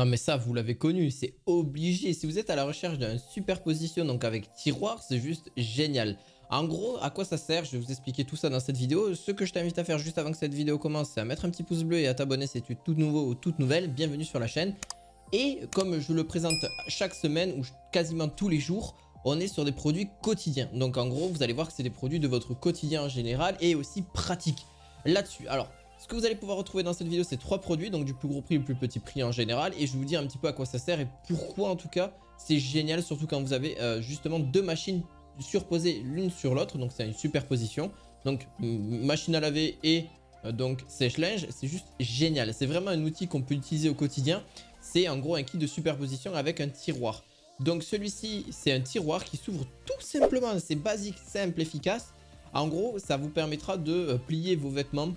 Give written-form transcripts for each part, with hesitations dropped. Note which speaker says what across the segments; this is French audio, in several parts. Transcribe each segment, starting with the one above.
Speaker 1: Non mais ça, vous l'avez connu, c'est obligé. Si vous êtes à la recherche d'une superposition, donc avec tiroir, c'est juste génial. En gros, à quoi ça sert? Je vais vous expliquer tout ça dans cette vidéo. Ce que je t'invite à faire juste avant que cette vidéo commence, c'est à mettre un petit pouce bleu et à t'abonner si tu es tout nouveau ou toute nouvelle. Bienvenue sur la chaîne. Et comme je le présente chaque semaine ou quasiment tous les jours, on est sur des produits quotidiens. Donc en gros, vous allez voir que c'est des produits de votre quotidien en général et aussi pratiques là-dessus. Alors, ce que vous allez pouvoir retrouver dans cette vidéo, c'est 3 produits, donc du plus gros prix au plus petit prix en général. Et je vais vous dire un petit peu à quoi ça sert et pourquoi en tout cas c'est génial, surtout quand vous avez justement deux machines surposées l'une sur l'autre. Donc c'est une superposition. Donc machine à laver et donc sèche-linge, c'est juste génial. C'est vraiment un outil qu'on peut utiliser au quotidien. C'est en gros un kit de superposition avec un tiroir. Donc celui-ci, c'est un tiroir qui s'ouvre tout simplement. C'est basique, simple, efficace. En gros, ça vous permettra de plier vos vêtements,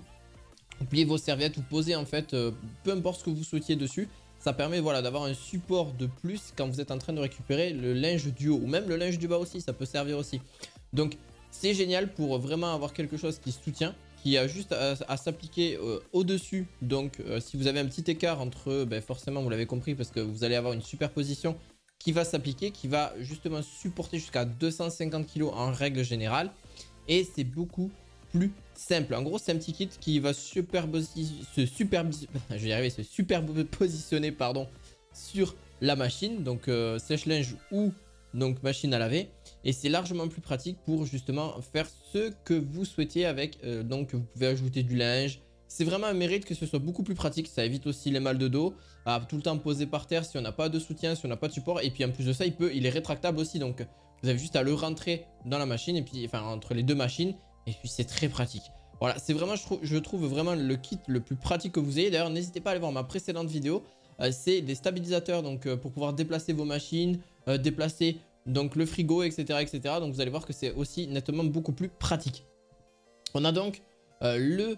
Speaker 1: plier vos serviettes ou poser en fait peu importe ce que vous souhaitiez dessus. Ça permet voilà, d'avoir un support de plus quand vous êtes en train de récupérer le linge du haut ou même le linge du bas aussi, ça peut servir aussi. Donc c'est génial pour vraiment avoir quelque chose qui soutient, qui a juste à s'appliquer au-dessus. Donc si vous avez un petit écart entre, forcément vous l'avez compris parce que vous allez avoir une superposition qui va s'appliquer, qui va justement supporter jusqu'à 250 kg en règle générale. Et c'est beaucoup plus simple. En gros, c'est un petit kit qui va se superpositionner pardon, sur la machine, donc sèche-linge ou donc machine à laver. Et c'est largement plus pratique pour justement faire ce que vous souhaitiez avec. Donc, vous pouvez ajouter du linge. C'est vraiment un mérite que ce soit beaucoup plus pratique. Ça évite aussi les mal de dos. À tout le temps poser par terre si on n'a pas de soutien, si on n'a pas de support. Et puis en plus de ça, il est rétractable aussi. Donc, vous avez juste à le rentrer dans la machine et puis enfin entre les deux machines. Et puis c'est très pratique. Voilà, c'est vraiment, je trouve vraiment le kit le plus pratique que vous ayez. D'ailleurs, n'hésitez pas à aller voir ma précédente vidéo. C'est des stabilisateurs donc pour pouvoir déplacer vos machines, déplacer donc le frigo, etc., etc. Donc vous allez voir que c'est aussi nettement beaucoup plus pratique. On a donc le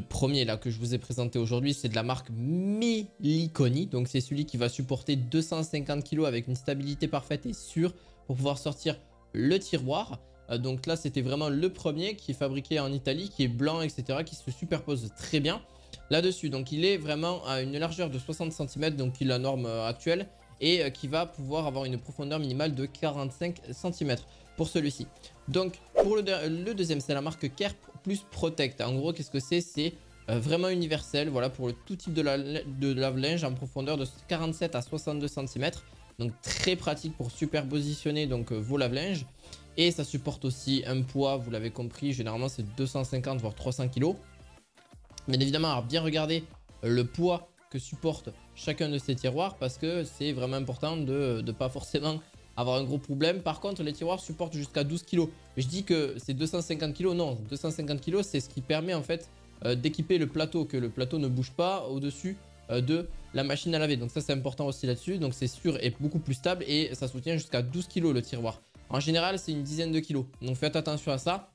Speaker 1: premier là que je vous ai présenté aujourd'hui, c'est de la marque Meliconi. Donc c'est celui qui va supporter 250 kg avec une stabilité parfaite et sûre pour pouvoir sortir le tiroir. Donc là c'était vraiment le premier qui est fabriqué en Italie, qui est blanc, etc., qui se superpose très bien là-dessus. Donc il est vraiment à une largeur de 60 cm, donc qui est la norme actuelle, et qui va pouvoir avoir une profondeur minimale de 45 cm pour celui-ci. Donc pour le deuxième, c'est la marque Care Plus Protect. En gros, qu'est-ce que c'est? C'est vraiment universel, voilà, pour tout type de lave-linge en profondeur de 47 à 62 cm. Donc très pratique pour superpositionner donc vos lave-linges. Et ça supporte aussi un poids, vous l'avez compris, généralement c'est 250 voire 300 kg. Bien évidemment, alors bien regarder le poids que supporte chacun de ces tiroirs parce que c'est vraiment important de ne pas forcément avoir un gros problème. Par contre, les tiroirs supportent jusqu'à 12 kg. Je dis que c'est 250 kg, non, 250 kg c'est ce qui permet en fait d'équiper le plateau, que le plateau ne bouge pas au-dessus de la machine à laver. Donc ça c'est important aussi là-dessus, donc c'est sûr et beaucoup plus stable et ça soutient jusqu'à 12 kg le tiroir. En général, c'est une dizaine de kilos. Donc faites attention à ça,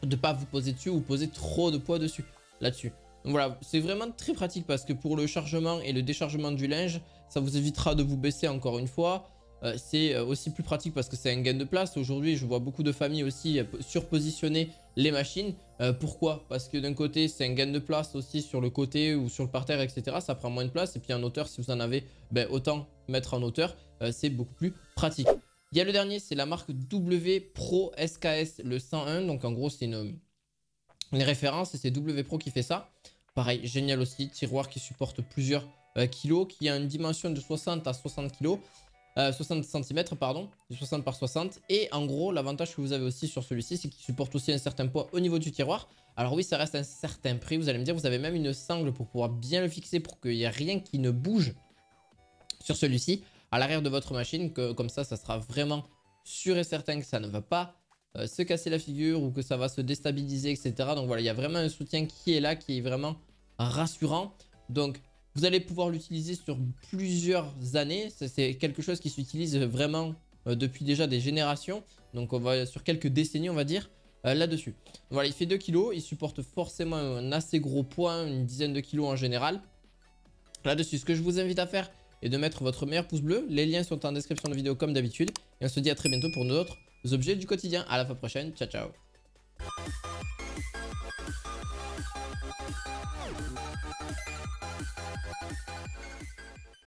Speaker 1: de ne pas vous poser dessus ou poser trop de poids dessus, là-dessus. Donc voilà, c'est vraiment très pratique parce que pour le chargement et le déchargement du linge, ça vous évitera de vous baisser encore une fois. C'est aussi plus pratique parce que c'est un gain de place. Aujourd'hui, je vois beaucoup de familles aussi surpositionner les machines. Pourquoi? Parce que d'un côté, c'est un gain de place aussi sur le côté ou sur le parterre, etc. Ça prend moins de place. Et puis en hauteur, si vous en avez, autant mettre en hauteur. C'est beaucoup plus pratique. Il y a le dernier, c'est la marque W Pro SKS, le 101. Donc en gros, c'est une référence et c'est W Pro qui fait ça. Pareil, génial aussi. Tiroir qui supporte plusieurs kilos, qui a une dimension de 60 à 60 kg. 60 cm, pardon, 60 par 60. Et en gros, l'avantage que vous avez aussi sur celui-ci, c'est qu'il supporte aussi un certain poids au niveau du tiroir. Alors oui, ça reste un certain prix. Vous allez me dire, vous avez même une sangle pour pouvoir bien le fixer pour qu'il n'y ait rien qui ne bouge sur celui-ci à l'arrière de votre machine, comme ça sera vraiment sûr et certain que ça ne va pas se casser la figure ou que ça va se déstabiliser, etc. Donc voilà, il y a vraiment un soutien qui est là, qui est vraiment rassurant. Donc vous allez pouvoir l'utiliser sur plusieurs années. C'est quelque chose qui s'utilise vraiment depuis déjà des générations. Donc on va sur quelques décennies, on va dire, là-dessus. Voilà, il fait 2 kg. Il supporte forcément un assez gros poids, une dizaine de kilos en général. Là-dessus, ce que je vous invite à faire est de mettre votre meilleur pouce bleu. Les liens sont en description de vidéo comme d'habitude. Et on se dit à très bientôt pour d'autres objets du quotidien. À la fois prochaine. Ciao, ciao.